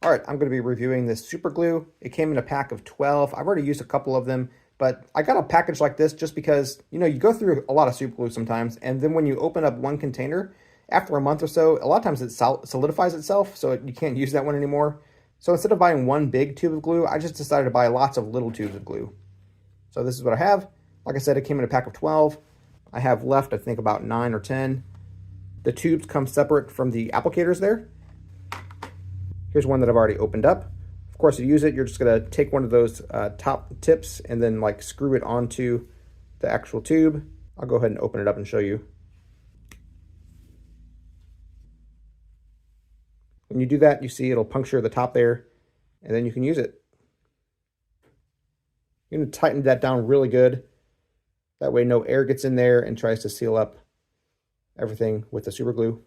All right, I'm going to be reviewing this super glue. It came in a pack of 12. I've already used a couple of them, but I got a package like this just because, you know, you go through a lot of super glue sometimes, and then when you open up one container, after a month or so, a lot of times it solidifies itself, so you can't use that one anymore. So instead of buying one big tube of glue, I just decided to buy lots of little tubes of glue. So this is what I have. Like I said, it came in a pack of 12. I have left, I think, about 9 or 10. The tubes come separate from the applicators there. Here's one that I've already opened up. Of course, to use it, you're just going to take one of those top tips and then like screw it onto the actual tube. I'll go ahead and open it up and show you. When you do that, you see it'll puncture the top there, and then you can use it. You're going to tighten that down really good. That way no air gets in there and tries to seal up everything with the super glue.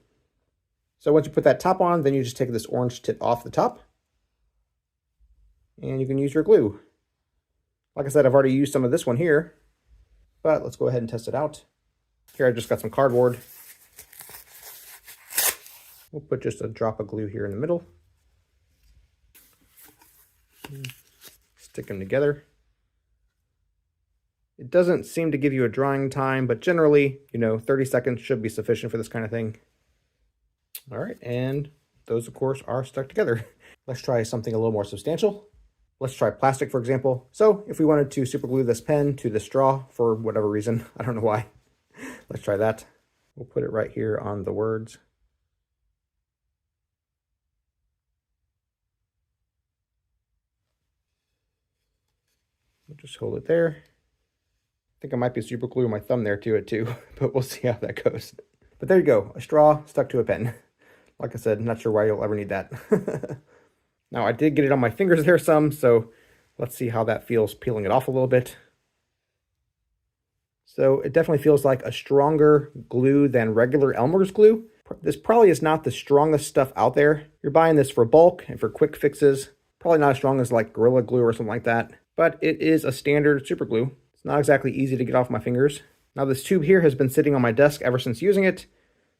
So once you put that top on, then you just take this orange tip off the top, and you can use your glue. Like I said, I've already used some of this one here, but let's go ahead and test it out. Here I just got some cardboard. We'll put just a drop of glue here in the middle. Stick them together. It doesn't seem to give you a drying time, but generally, you know, 30 seconds should be sufficient for this kind of thing. All right, and those, of course, are stuck together. Let's try something a little more substantial. Let's try plastic, for example. So if we wanted to super glue this pen to the straw for whatever reason, I don't know why. Let's try that. We'll put it right here on the words. We'll just hold it there. I think I might be super gluing my thumb there to it too, but we'll see how that goes. But there you go, a straw stuck to a pen. Like I said, not sure why you'll ever need that. Now I did get it on my fingers there some, so let's see how that feels peeling it off a little bit. So it definitely feels like a stronger glue than regular Elmer's glue. This probably is not the strongest stuff out there. You're buying this for bulk and for quick fixes. Probably not as strong as like Gorilla Glue or something like that, but it is a standard super glue. It's not exactly easy to get off my fingers. Now this tube here has been sitting on my desk ever since using it,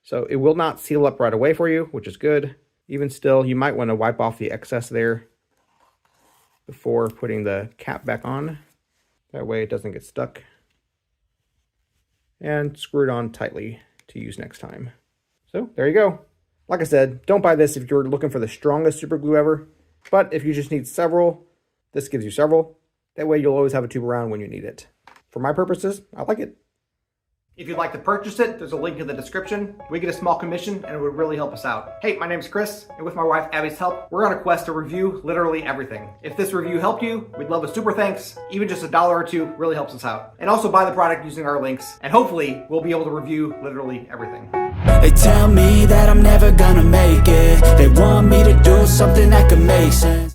so it will not seal up right away for you, which is good. Even still, you might want to wipe off the excess there before putting the cap back on. That way it doesn't get stuck. And screw it on tightly to use next time. So there you go. Like I said, don't buy this if you're looking for the strongest super glue ever, but if you just need several, this gives you several. That way you'll always have a tube around when you need it. For my purposes, I like it. If you'd like to purchase it, there's a link in the description. We get a small commission and it would really help us out. Hey, my name's Chris, and with my wife Abby's help, we're on a quest to review literally everything. If this review helped you, we'd love a super thanks. Even just $1 or $2 really helps us out. And also buy the product using our links, and hopefully we'll be able to review literally everything. They tell me that I'm never gonna make it. They want me to do something that could make sense.